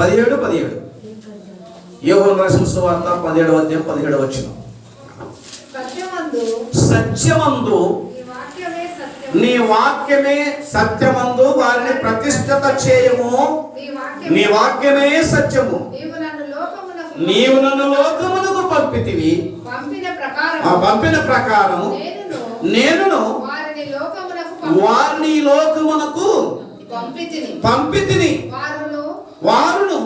17 యోహాను రాసిన సువార్త 17వ అధ్యాయం 17వ వచనం. సత్యమందు నీ వాక్యమే సత్యమందు వారిని ప్రతిష్ఠిత చేయము. నీ వాక్యమే సత్యము. నీవు నన్ను లోకమునకు పంపితివి. పంపిన ప్రకారము నేను వారిని లోకమునకు పంపితిని. వారును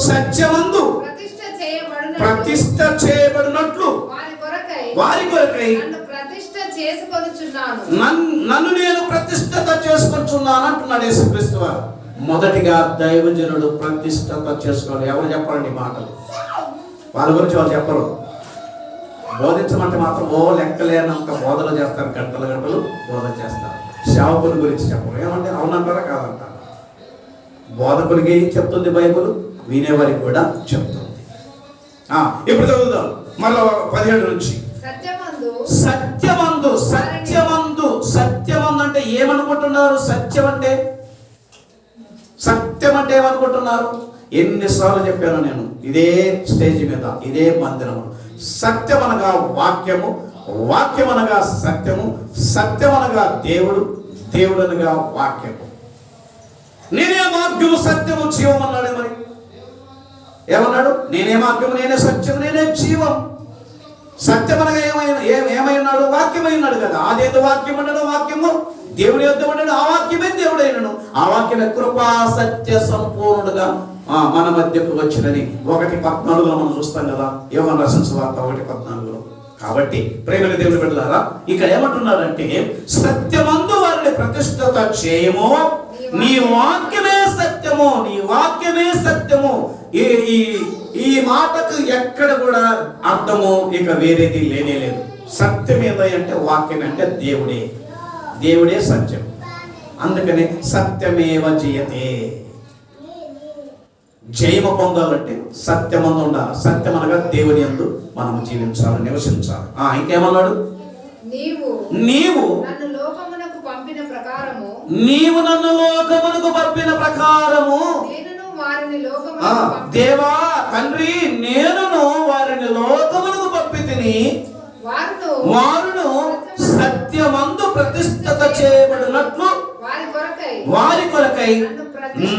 సత్యమందు ప్రతిష్ఠ చేయబడినట్లు వారి కొరకై నన్ను నేను ప్రతిష్ఠత చేసుకొచ్చున్నాను అంటున్నాడు యేసుక్రీస్తు వారు. మొదటిగా దైవజనుడు ప్రతిష్ఠత చేసుకోవాలి. ఎవరు చెప్పాలండి మాటలు? వాళ్ళ గురించి వాళ్ళు చెప్పరు. బోధించమంటే మాత్రం లెక్కలేనంత బోధన చేస్తారు, గంటలు బోధన చేస్తారు. సేవకుల గురించి చెప్పరు. ఏమంటే అవునంటారా కాదంటారా? బోధకుడికి చెప్తుంది బైబిల్, వినేవారికి కూడా చెప్తుంది. ఇప్పుడు చదువుదాం మళ్ళీ 17 నుంచి. సత్యమందు అంటే ఏమనుకుంటున్నారు? సత్యం అంటే ఏమనుకుంటున్నారు? ఎన్నిసార్లు చెప్పాను నేను ఇదే స్టేజ్ మీద, ఇదే మందిరము. సత్యం అనగా వాక్యము, వాక్యం అనగా సత్యము, సత్యం అనగా దేవుడు, దేవుడు అనగా వాక్యము. నేనే మార్గము సత్యము జీవం అన్నాడు. మరి ఏమన్నాడు? నేనే మార్గము, నేనే సత్యము, నేనే జీవం. సత్యం అనగా ఏమైనాడు? వాక్యమైనాడు కదా. అదేదో వాక్యం అన్నాడు, వాక్యము దేవుడి యొద్ద ఉన్నాడు, ఆ వాక్యమే దేవుడైనను. ఆ వాక్యమే కృపా సత్య సంపూర్ణుడుగా మన మధ్యకు వచ్చినని 1:14 మనం చూస్తాం కదా, యోహాను రాసిన సువార్త 1:14. కాబట్టి ప్రేమల దేవుని బిడ్డలారా, ఇక్కడ ఏమంటున్నారంటే సత్యమందు వారిని ప్రతిష్ఠిత చేయము. నీ వాక్యమే సత్యము, నీ వాక్యమే సత్యము. ఈ మాటకు ఎక్కడ కూడా అర్థము ఇక వేరేది లేనే లేదు. సత్యం ఏదంటే వాక్యం అంటే దేవుడే, దేవుడే సత్యం. అందుకనే సత్యమేవ జయతే. జయము పొందాలంటే సత్యమందు ఉండాలి. సత్యం అనగా దేవుని యందు మనము జీవించాలి, నివసించాలి. ఇంకేమన్నాడు? నీవు నన్ను లోకమునకు పంపిన ప్రకారము దేవా తండ్రి నేనును వారిని లోకమునకు పంపితిని. వారును సత్యమందు ప్రతిష్ఠిత చేయబడినట్లు వారి కొరకై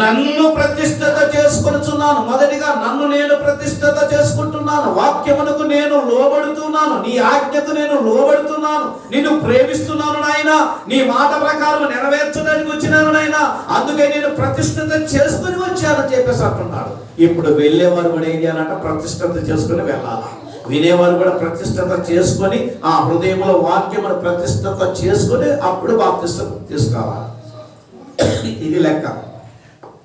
నన్ను ప్రతిష్ఠిత చేసుకొనుచున్నాను. మొదటిగా నన్ను నేను ప్రతిష్ఠిత చేసుకుంటున్నాను. వాక్యమునకు నేను లోబడుతున్నాను, నీ ఆజ్ఞకు నేను లోబడుతున్నాను, నిన్ను ప్రేమిస్తున్నాను నాయన, నీ మాట ప్రకారం నెరవేర్చడానికి వచ్చినాను నాయన, అందుకే నేను ప్రతిష్ఠిత చేసుకుని వచ్చానని చెప్పేసి అంటున్నాడు. ఇప్పుడు వెళ్ళేవారు కూడా ఏం చేయాలంట? ప్రతిష్ఠిత చేసుకుని వెళ్ళాలా. వినేవారు కూడా ప్రతిష్ఠిత చేసుకొని ఆ హృదయంలో వాక్యమును ప్రతిష్ఠిత చేసుకొని అప్పుడు బాప్తిస్మం తీసుకోవాలి. ఇది లెక్క.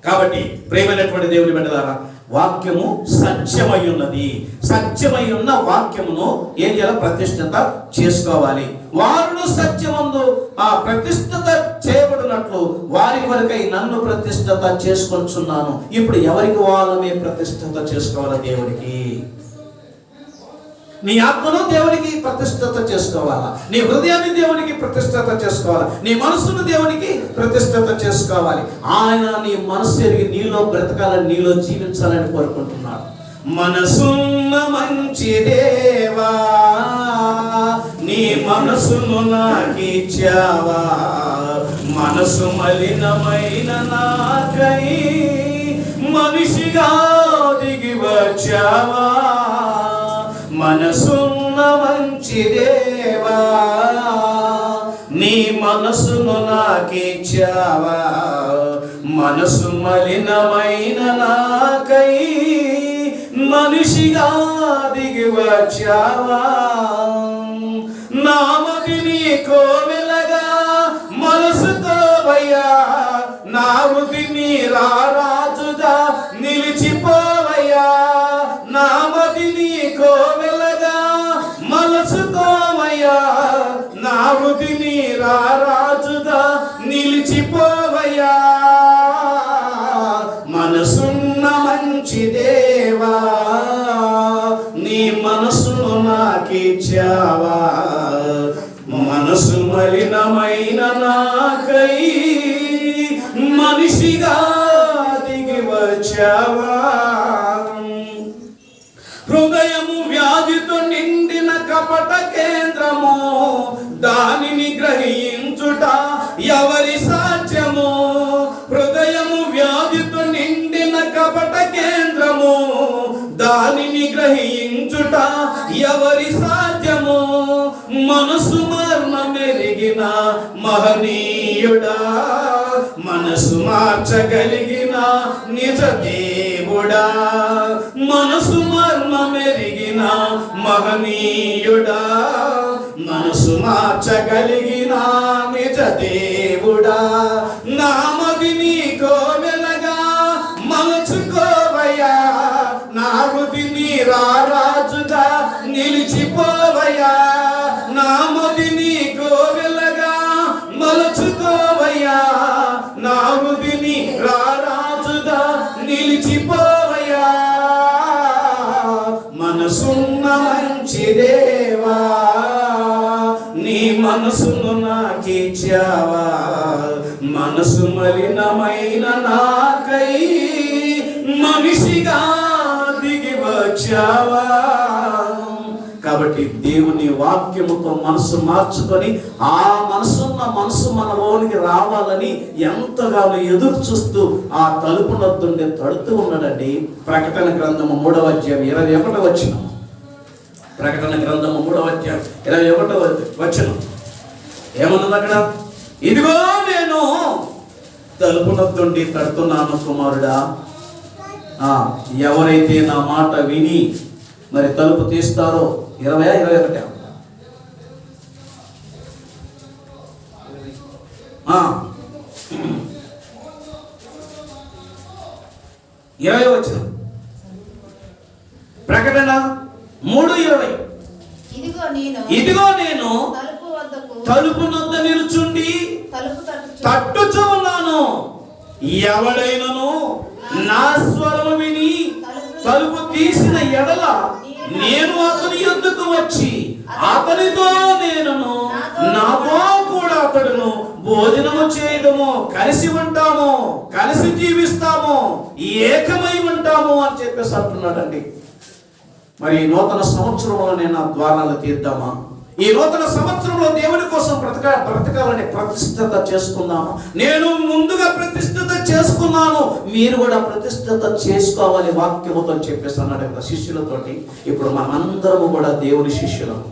కాబట్టి ప్రేమైనటువంటి దేవుని బిడ్డలారా, వాక్యము సత్యమై ఉన్నది. సత్యమై ఉన్న వాక్యమును ఏం చేయాలి? ప్రతిష్ఠిత చేసుకోవాలి. వారును సత్యమందు ప్రతిష్ఠిత చేయబడినట్లు వారి కొరకై నన్ను ప్రతిష్ఠిత చేసుకొచ్చున్నాను. ఇప్పుడు ఎవరికి వాళ్ళమే ప్రతిష్ఠిత చేసుకోవాలి? దేవుడికి. నీ ఆత్మను దేవునికి ప్రతిష్ఠిత చేసుకోవాలా, నీ హృదయాన్ని దేవునికి ప్రతిష్ఠిత చేసుకోవాలా, నీ మనస్సును దేవునికి ప్రతిష్ఠిత చేసుకోవాలి. ఆయన నీ మనస్సు ఎరిగి నీలో బ్రతకాలని, నీలో జీవించాలని కోరుకుంటున్నాడు. మనసున్న మంచి దేవా నీ మనసును నాకిచ్చావా, మనసు మలినమైన నాకై మనిషిగా దిగి వచ్చావా. మనసున్న మంచి దేవా నీ మనసును నాకిచ్చావా, మనసు మలినమైన నాకై మనిషిగా దిగి వచ్చావా. నామది నీ కోవెలగా మనసుతోవయ్యా, నా వృద్ధి నీ రాజుగా నిలిచిపోవయ్యా. నామది నీ కోవెలగా మనసుకోవయ్యా, నా వృద్ధి నీ రాజుగా నిలిచిపోవయ్యా. మనసున్న మంచి దేవా నీ మనసును నాకిచ్చావా, మనసు మలినమైన నాకై మనిషిగా దిగి వచ్చావా. వచ్చావా. హృదయము వ్యాధితో నిండిన కపట కేంద్రము, దానిని గ్రహించుట ఎవరి సాధ్యము. హృదయము వ్యాధితో నిండిన కపట కేంద్రము, దానిని గ్రహించుట ఎవరి సాధ్యము. మనసు మర్మమెరిగిన మహనీయుడా, మనసు మార్చగలిగిన నిజ దేవుడా. మనసు మర్మమెరిగిన మహనీయుడా, మనసు మార్చగలిగిన నిజ దేవుడా. నామది నీ కోవెలగా మలచుకోవయ్యా, నా హృది నీ రారాజుగా నిలిచిపోవయ్యా. నామది నీ కోవెలగా మలచుకోవయ్యా, నా హృది నీ రారాజుగా నిలిచిపోవయ్యా. మనసున్న మంచి దేవా, నీ మనసును నాకిచ్చావా. మనసు మలినమైన నాకై మనిషిగా దిగి వచ్చావా. కాబట్టి దేవుని వాక్యముతో మనసు మార్చుకొని ఆ మనసు మనలోనికి రావాలని ఎంతగానో ఎదురు చూస్తూ ఆ తలుపు నొద్దుండి తడుతూ ఉన్నాడండి. ప్రకటన గ్రంథము 3వ అధ్యాయం 21వ వచనం. ప్రకటన గ్రంథము 3వ అధ్యాయం 21వ వచనం ఏమన్నది అక్కడ? ఇదిగో నేను తలుపు నొద్దుండి తడుతున్నాను కుమారుడా, ఎవరైతే నా మాట విని మరి తలుపు తీస్తారో. 20-21 20 వచనం. ప్రకటన 3:20. ఇదిగో నేను తలుపు నొద్ద నిలుచుండి తట్టుచూ ఉన్నాను. ఎవడైనను నా స్వరము విని తలుపు తీసిన ఎడల నేను అతని యొద్దకు వచ్చి అతనితో నేనును నాతో కూడా అతడును భోజనము చేయడము, కలిసి ఉంటాము, కలిసి జీవిస్తాము, ఏకమై ఉంటాము అని చెప్పేసి అంటున్నాడండి. మరి నూతన సంవత్సరంలో నేను ఆ ద్వారాలు తీద్దామా? ఈ నూతన సంవత్సరంలో దేవుని కోసం బ్రతకాలని ప్రతిష్ఠత చేసుకున్నాము. నేను ముందుగా ప్రతిష్ఠత చేసుకున్నాను, మీరు కూడా ప్రతిష్ఠత చేసుకోవాలి వాక్యముతో చెప్పేసి అన్నాడు కదా శిష్యులతోటి. ఇప్పుడు మనమందరము కూడా దేవుని శిష్యులము,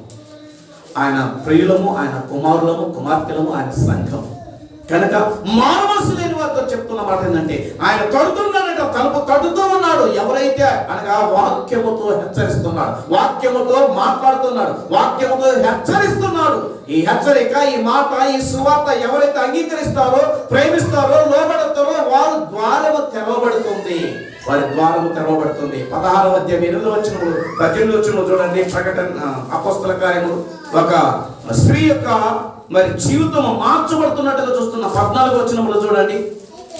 ఆయన ప్రియులము, ఆయన కుమారులము, కుమార్తెలము, ఆయన సంఘము. కనుక మానవలసి లేని వారితో చెప్తున్న మాట ఏంటంటే, ఆయన తడుతున్నాడట, తలుపు తడుతూ ఉన్నాడు. ఎవరైతే అనగా వాక్యముతో హెచ్చరిస్తున్నాడు, వాక్యముతో మాట్లాడుతున్నాడు, వాక్యముతో హెచ్చరిస్తున్నాడు. ఈ హెచ్చరిక, ఈ మాట, ఈ సువార్త ఎవరైతే అంగీకరిస్తారో, ప్రేమిస్తారో, లోబడతారో వారు ద్వారము తెరవబడుతుంది, వారి ద్వారము తెరవబడుతుంది. 16వ అధ్యాయం 8వ వచనములు 18వ వచనములు చూడండి. ప్రకటన అపోస్తల కార్యములు ఒక స్త్రీ యొక్క మరి జీవితం మార్చబడుతున్నట్టుగా చూస్తున్న 14వ వచనములు చూడండి.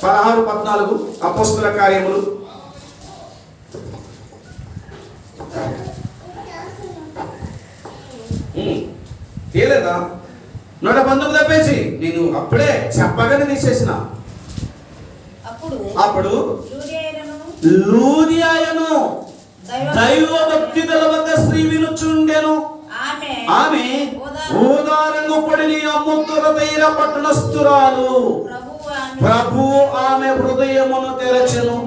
16-14 అపోస్తల కార్యములు. తేలేదా? 119 తప్పేసి నేను అప్పుడే చెప్పగానే తీసేసిన. అప్పుడు లూదియాయను దైవభక్తి గలవక స్త్రీ వినుచుండెను. ఆమె ఊదారంగు పడిని అమ్ముతుర తీర పట్టణస్థురాలు. ప్రభు ఆమె హృదయమును తెరచెను.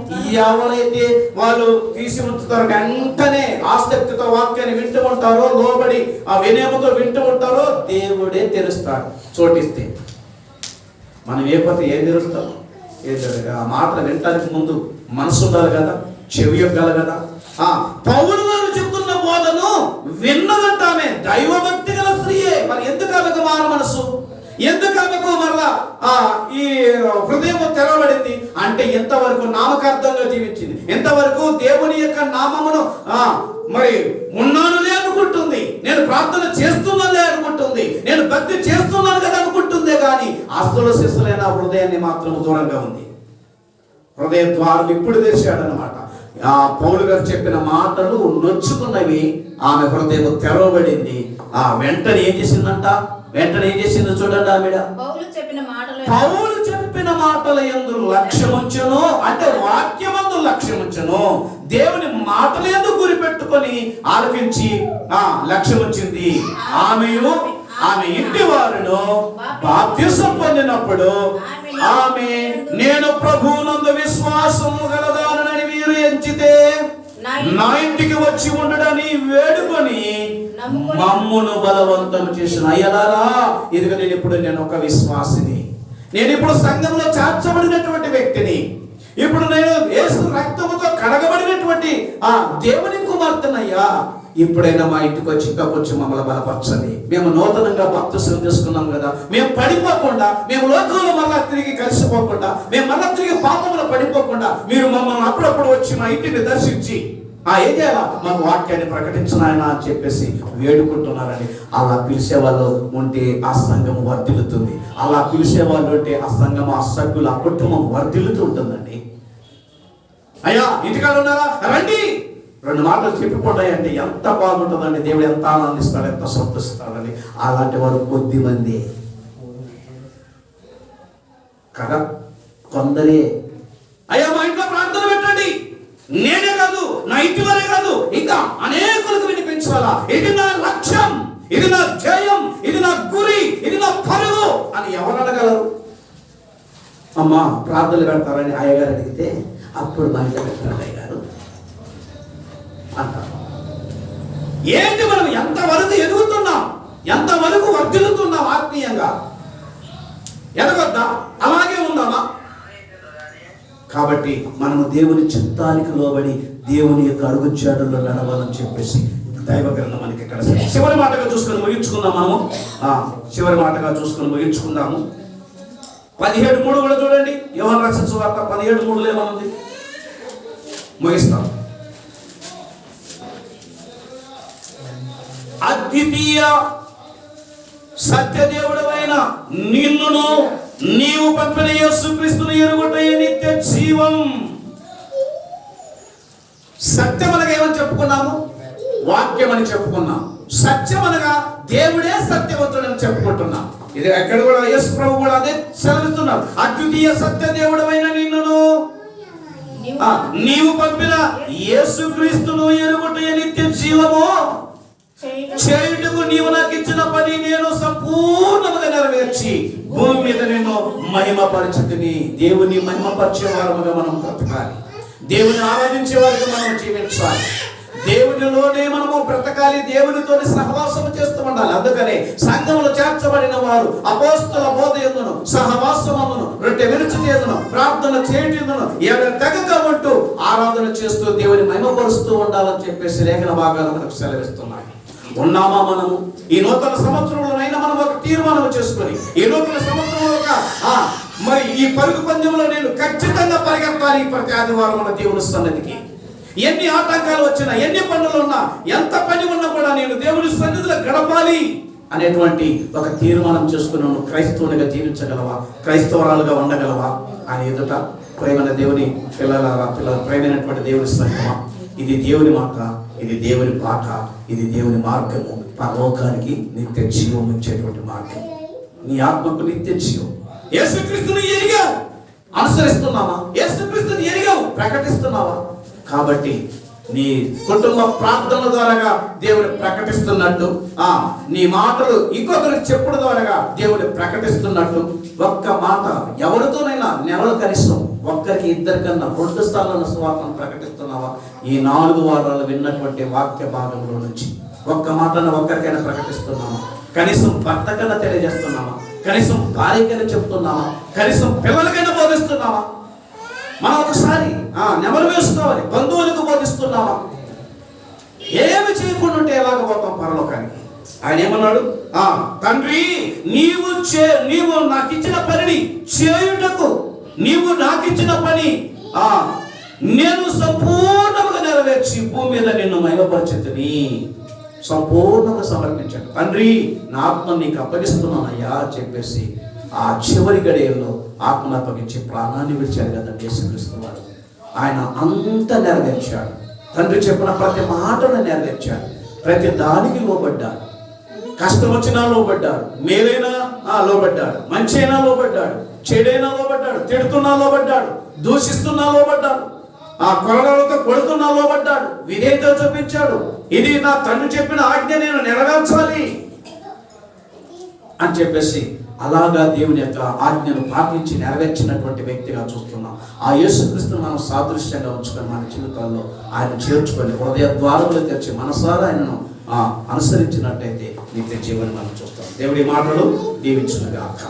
ఎవరైతే వాళ్ళు తీసి ఉంచుతారో వెంటనే ఆసక్తితో వాక్యాన్ని వింటూ ఉంటారో, లోబడి ఆ వినయముతో వింటూ ఉంటారో దేవుడే తెరుస్తాడు చోటిస్తే. మనం ఏ పతి ఏం తెరుస్తాం? ఆ మాటలు వినటానికి ముందు మనసు ఉండాలి కదా, చెవి యొక్కాలి కదా. పౌలు గారు చెప్తున్న బోధను విన్నదంట ఆమె దైవభక్తి గల స్త్రీయే. మరి ఎందుకు ఆమెకు మారు మనసు, ఎందుకు ఆమెకు మరలా ఈ హృదయం తెరవబడింది అంటే, ఎంతవరకు నామకార్థంగా జీవించింది, ఎంతవరకు దేవుని యొక్క నామమును మరి ఉన్నానులే అనుకుంటుంది, నేను ప్రార్థన చేస్తున్నానులే అనుకుంటుంది, నేను భక్తి చేస్తున్నాను కదా అనుకుంటుందే కానీ అసలు శిశులైన హృదయాన్ని మాత్రం దూరంగా ఉంది. హృదయ ద్వారం ఇప్పుడు తెరిచాడనమాట. ఆ పౌలు గారు చెప్పిన మాటలు నొచ్చుకున్నవి, ఆమె హృదయం తెరవబడింది. వెంటనే ఏం చేసిందంట? వెంటనే ఏం చేసిందో చూడండి. ఆమెడ పౌలు చెప్పిన మాటల యందు లక్ష్యముంచెను, అంటే వాక్యమందు లక్ష్యం ఉంచెను. దేవుని మాటలందు గురి పెట్టుకొని ఆలకించి లక్ష్యం వచ్చింది. ఆమె ఇంటి వారును బాప్తిసం పొందినప్పుడు ఆమె నేను ప్రభువునందు విశ్వాసము గలదానని మీరు ఎంచితే నా ఇంటికి వచ్చి ఉండడని వేడుకొని మమ్మును బలవంతం చేసిన. అయ్యలారా, ఇదిగో నేను ఒక విశ్వాసిని, నేను ఇప్పుడు సంఘంలో చేర్చబడినటువంటి వ్యక్తిని, ఇప్పుడు నేను యేసు రక్తముతో కడగబడినటువంటి దేవుని కుమార్తెనయ్యా. ఇప్పుడైనా మా ఇంటికి వచ్చి ఇంకా కొంచెం మమ్మల్ని బలపరచండి. మేము నూతనంగా బాప్తిసం తీసుకున్నాం కదా, మేము పడిపోకుండా, మేము లోకంలో మళ్ళా తిరిగి కలిసిపోకుండా, మేము మళ్ళా తిరిగి పాపంలో పడిపోకుండా మీరు మమ్మల్ని అప్పుడప్పుడు వచ్చి మా ఇంటిని దర్శించి ఏం చేయాలా, మాకు వాక్యాన్ని ప్రకటించిన అని చెప్పేసి వేడుకుంటున్నారని. అలా పిలిచేవాళ్ళు ఉంటే ఆ సంఘం వర్ధిల్లుతుంది. అలా పిలిచేవాళ్ళు ఉంటే ఆ సంఘం, ఆ సభ్యులు, ఆ కుటుంబం వర్ధిల్లుతూ ఉంటుందండి. అయ్యా ఇంటికాడ ఉన్నారా, రండి, 2 మాటలు చెప్పిపోతాయంటే ఎంత బాగుంటుందండి. దేవుడు ఎంత ఆనందిస్తాడు, ఎంత సంతోషిస్తాడని. అలాంటి వారు కొద్ది మంది కదా, కొందరే. అయ్యా మా ఇంట్లో ప్రార్థన పెట్టండి, నేనే కాదు, నా ఇంటి వారే కాదు, ఇంకా అనేకులకు వినిపించాలా, ఇది నా లక్ష్యం, ఇది నా ధ్యేయం, ఇది నా గురి, ఇది నా పరుగు అని ఎవరు అడగలరు? అమ్మా ప్రార్థనలు పెడతారని అయ్యగారు అడిగితే అప్పుడు మా ఇంట్లో పెట్టారు అయ్యగారు అంటారు. ఏంటి మనం ఎంతవరకు ఎదుగుతున్నాం, ఎంతవరకు వర్ధిల్లుతున్నాం ఆత్మీయంగా? ఎదగొద్దా? అలాగే ఉందామా? కాబట్టి మనము దేవుని చిత్తానికి లోబడి దేవుని యొక్క అడుగుజాడల్లో నడవాలని చెప్పేసి దైవ గ్రంథం మనకి ఇక్కడ చివరి మాటగా చూసుకొని ముగించుకుందాం. మనము చివరి మాటగా చూసుకొని ముగించుకుందాము. 17:3 కూడా చూడండి. యోహాను రాసిన సువార్త 17:3 ఏమనుంది? ముగిస్తాం. అద్వితీయ సత్యదేవుడైన నిన్నును నీవు పంపిన యేసుక్రీస్తును ఎరుగుటయే నిత్య జీవం. సత్యం అనగా ఏమని చెప్పుకున్నాము? వాక్యం అని చెప్పుకున్నాం. సత్యం అనగా దేవుడే సత్యవంతుడని చెప్పుకుంటున్నాం. ఇది ఎక్కడ కూడా యేసు ప్రభు కూడా అదే సెలవిస్తున్నారు. అద్వితీయ సత్యదేవుడైన నిన్నును నీవు పంపిన యేసుక్రీస్తును ఎరుగుటయే నిత్య జీవము చేయుటకు నీవు నాకు ఇచ్చిన పని నేను సంపూర్ణంగా నెరవేర్చి భూమి మీద నేను మహిమపరచుకుని. దేవుని మహిమపరిచే వారముగా మనం బ్రతకాలి, దేవుని ఆరాధించే వారికి మనం జీవించాలి, దేవునిలోనే మనము బ్రతకాలి, దేవునితోని సహవాసం చేస్తూ ఉండాలి. అందుకనే సంఘములో చేర్చబడిన వారు అపోస్తల బోధ యందును సహవాసమును రొట్టె విరుచు యందును ప్రార్థన చేయటందును తెగక ఉంటూ ఆరాధన చేస్తూ దేవుని మహిమపరుస్తూ ఉండాలని చెప్పేసి లేఖన భాగాలు మనకు సెలవిస్తున్నాయి. ఉన్నామా మనము? ఈ నూతన సంవత్సరంలోనైనా మనం ఒక తీర్మానం చేసుకొని, ఈ నూతన సంవత్సరంలో మరి ఈ పరుగు పందెంలో నేను ఖచ్చితంగా పరిగెత్తాలి. ప్రతి ఆదివారం మన దేవుని సన్నిధికి ఎన్ని ఆటంకాలు వచ్చినా, ఎన్ని పనులు ఉన్నా, ఎంత పని ఉన్నా కూడా నేను దేవుని సన్నిధిలో గడపాలి అనేటువంటి ఒక తీర్మానం చేసుకుని నువ్వు క్రైస్తవునిగా జీవించగలవా, క్రైస్తవరాలుగా ఉండగలవా అని ఎదుట ప్రేమైన దేవుని పిల్లల ప్రేమైనటువంటి దేవుని సంఘమా, ఇది దేవుని మాట, ఇది దేవుని పాట, ఇది దేవుని మార్గము, పరలోకానికి నిత్య జీవం ఇచ్చేటువంటి మార్గం. నీ ఆత్మకు నిత్య జీవం. యేసుక్రీస్తుని ఎరిగావు, అనుసరిస్తున్నావా? యేసుక్రీస్తుని ఎరిగావు, ప్రకటిస్తున్నావా? కాబట్టి నీ కుటుంబ ప్రార్థనల ద్వారా దేవుని ప్రకటిస్తున్నట్టు, నీ మాటలు ఇంకొకరికి చెప్పుడు ద్వారా దేవుని ప్రకటిస్తున్నట్టు, ఒక్క మాట ఎవరితోనైనా నెలలు కనీసం ఒక్కరికి, ఇద్దరికన్నా 2 సార్లు సువార్తను ప్రకటిస్తున్నావా? ఈ 4 వారాలు విన్నటువంటి వాక్య భాగంలో నుంచి ఒక్క మాటను ఒక్కరికైనా ప్రకటిస్తున్నామా? కనీసం భర్తకైనా తెలియజేస్తున్నామా? కనీసం భార్యకైనా చెప్తున్నామా? కనీసం పిల్లలకైనా బోధిస్తున్నామా? మనం ఒకసారి నెమరు వేసుకోవాలి. బంధువులకు బోధిస్తున్నామా? ఏమి చేయకుండా ఉంటే ఎలాగ పోతాం పరలోకానికి? ఆయన ఏమన్నాడు? తండ్రి నీవు నాకు ఇచ్చిన పనిని చేయుటకు, నీవు నాకు ఇచ్చిన పని నేను సంపూర్ణంగా నెరవేర్చి భూమి మీద నిన్ను మహిమపరచుని సంపూర్ణంగా సమర్పించాడు. తండ్రి నా ఆత్మ నీకు అప్పగిస్తున్నానయ్యా చెప్పేసి ఆ చివరి గడియల్లో ఆత్మను అప్పగించి ప్రాణాన్ని విడిచాడు కదా యేసుక్రీస్తు వారు. ఆయన అంత నెరవేర్చాడు. తండ్రి చెప్పిన ప్రతి మాటను నెరవేర్చాడు. ప్రతి దానికి లోబడ్డాడు. కష్టం వచ్చినా లోబడ్డాడు, మేలైనా లోబడ్డాడు, మంచి అయినా లోబడ్డాడు, చెడైనా లోబడ్డాడు, తిడుతున్నా లోబడ్డాడు, దూషిస్తున్నా లోబడ్డాడు. ఆ కొరడాలతో కొడుతున్నా లోబడ్డాడు, విధేయత చూపించాడు. ఇది నా తండ్రి చెప్పిన ఆజ్ఞ, నేను నెరవేర్చాలి అని చెప్పేసి అలాగా దేవుని యొక్క ఆజ్ఞను పాటించి నెరవేర్చినటువంటి వ్యక్తిగా చూస్తున్నాం. ఆ యేసుక్రీస్తును మనం సాదృశ్యంగా ఉంచుకొని మన జీవితాల్లో ఆయన చేర్చుకొని హృదయ ద్వారములు తెరిచి మనసారా ఆయనను అనుసరించినట్టయితే నిత్య జీవనం మనం చూస్తాం. దేవుడి మాటలు దీవించునుగాక.